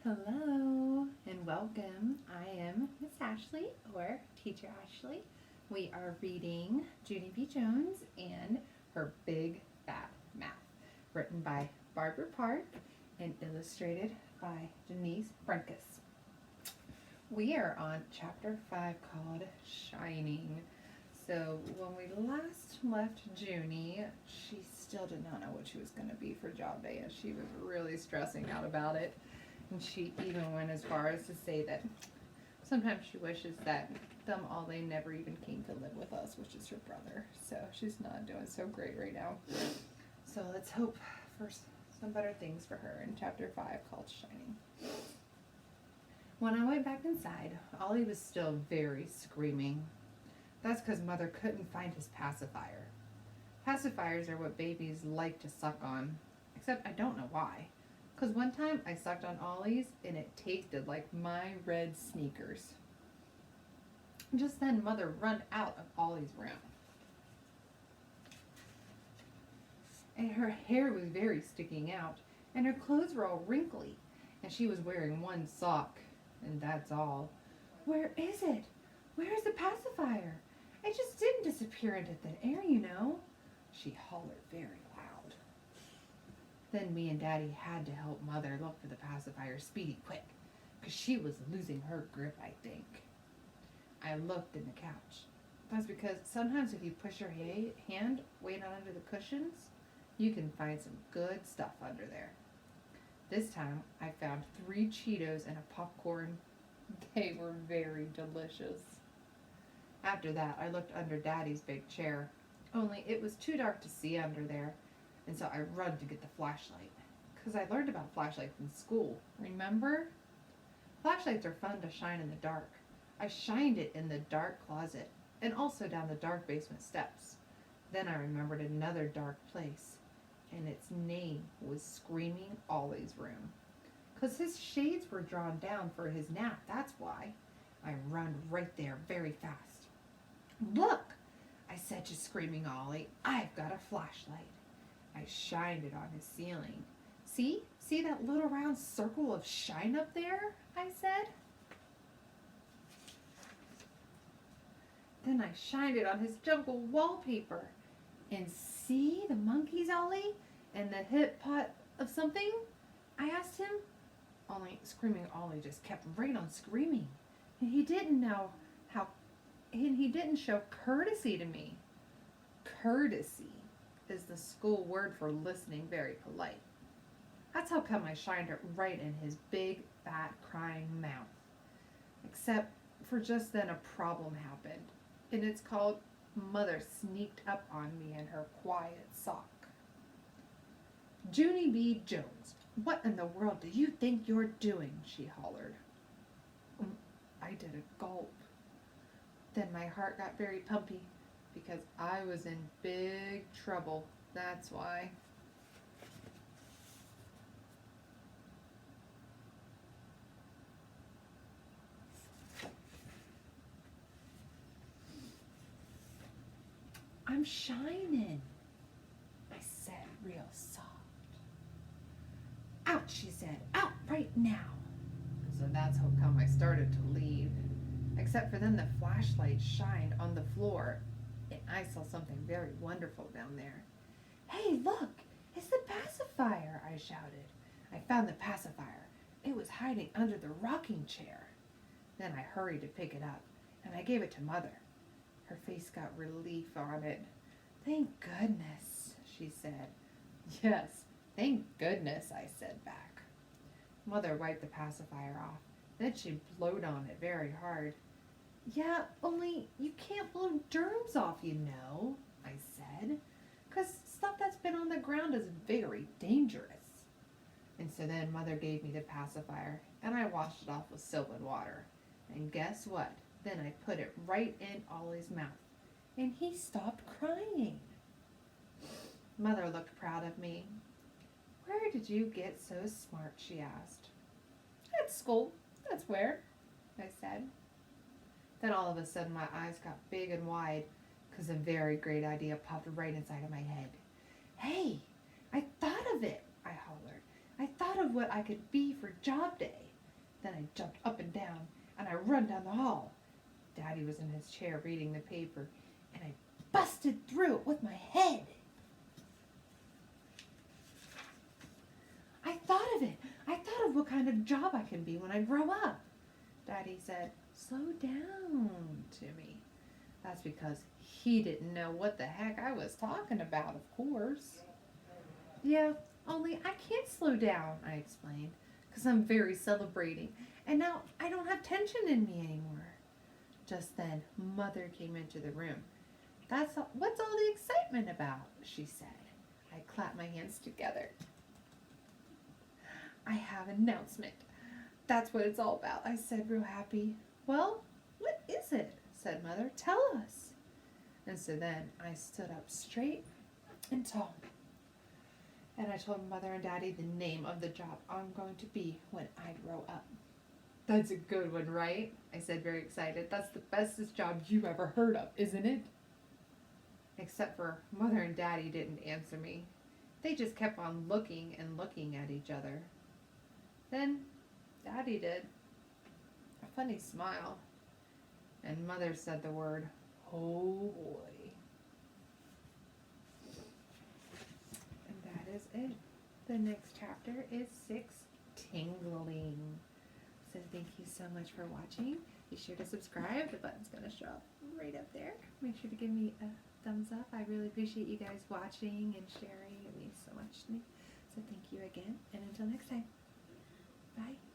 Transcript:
Hello and welcome. I am Miss Ashley, or Teacher Ashley. We are reading Junie B. Jones and Her Big Fat Mouth, written by Barbara Park and illustrated by Denise Brunkus. We are on chapter 5 called Shining. So when we last left Junie, she still did not know what she was going to be for job day, and she was really stressing out about it. And she even went as far as to say that sometimes she wishes that Ollie never even came to live with us, which is her brother. So she's not doing so great right now. So let's hope for some better things for her in chapter 5 called Shining. When I went back inside, Ollie was still very screaming. That's because Mother couldn't find his pacifier. Pacifiers are what babies like to suck on, except I don't know why. Because one time I sucked on Ollie's and it tasted like my red sneakers. Just then Mother run out of Ollie's room. And her hair was very sticking out, and her clothes were all wrinkly, and she was wearing one sock, and that's all. Where is it? Where is the pacifier? It just didn't disappear into thin air, you know. She hollered very loud. Then me and Daddy had to help Mother look for the pacifier speedy quick, because she was losing her grip, I think. I looked in the couch. That's because sometimes if you push your hand way down under the cushions, you can find some good stuff under there. This time I found 3 Cheetos and a popcorn. They were very delicious. After that, I looked under Daddy's big chair, only it was too dark to see under there, and so I run to get the flashlight, because I learned about flashlights in school, remember? Flashlights are fun to shine in the dark. I shined it in the dark closet, and also down the dark basement steps. Then I remembered another dark place, and its name was Screaming Ollie's room, because his shades were drawn down for his nap, that's why. I run right there very fast. Look, I said to Screaming Ollie, I've got a flashlight. I shined it on his ceiling. See that little round circle of shine up there? I said. Then I shined it on his jungle wallpaper. And see the monkeys, Ollie? And the hip pot of something? I asked him. Only Screaming Ollie just kept right on screaming. And he didn't know how, and he didn't show courtesy to me. Courtesy is the school word for listening very polite. That's how come I shined it right in his big, fat, crying mouth. Except for just then a problem happened, and it's called Mother sneaked up on me in her quiet sock. Junie B. Jones, what in the world do you think you're doing? She hollered. I did a gulp. Then my heart got very pumpy, because I was in big trouble, that's why. I'm shining, I said real soft. Out, she said, out right now. So that's how come I started to leave. Except for then the flashlight shined on the floor, and I saw something very wonderful down there. Hey, look, it's the pacifier, I shouted. I found the pacifier. It was hiding under the rocking chair. Then I hurried to pick it up, and I gave it to Mother. Her face got relief on it. Thank goodness, she said. Yes, thank goodness, I said back. Mother wiped the pacifier off. Then she blowed on it very hard. Yeah, only you can't blow germs off, you know, I said, 'cause stuff that's been on the ground is very dangerous. And so then Mother gave me the pacifier, and I washed it off with soap and water. And guess what? Then I put it right in Ollie's mouth, and he stopped crying. Mother looked proud of me. Where did you get so smart, she asked. At school, that's where, I said. Then all of a sudden my eyes got big and wide, because a very great idea popped right inside of my head. Hey, I thought of it, I hollered. I thought of what I could be for job day. Then I jumped up and down, and I run down the hall. Daddy was in his chair reading the paper, and I busted through it with my head. I thought of it. I thought of what kind of job I can be when I grow up. Daddy said, "Slow down," to me. That's because he didn't know what the heck I was talking about, of course. Yeah, only I can't slow down, I explained, because I'm very celebrating, and now I don't have tension in me anymore. Just then, Mother came into the room. What's all the excitement about?" she said. I clapped my hands together. "I have an announcement. That's what it's all about," I said, real happy. "Well, what is it?" said Mother. "Tell us." And so then I stood up straight and tall. And I told Mother and Daddy the name of the job I'm going to be when I grow up. "That's a good one, right?" I said, very excited. "That's the bestest job you've ever heard of, isn't it?" Except for Mother and Daddy didn't answer me. They just kept on looking and looking at each other. Then Daddy did. A funny smile. And Mother said the word, "Oh boy." And that is it. The next chapter is 6, Tingling. So thank you so much for watching. Be sure to subscribe. The button's going to show up right up there. Make sure to give me a thumbs up. I really appreciate you guys watching and sharing. It means so much to me. So thank you again. And until next time. Bye.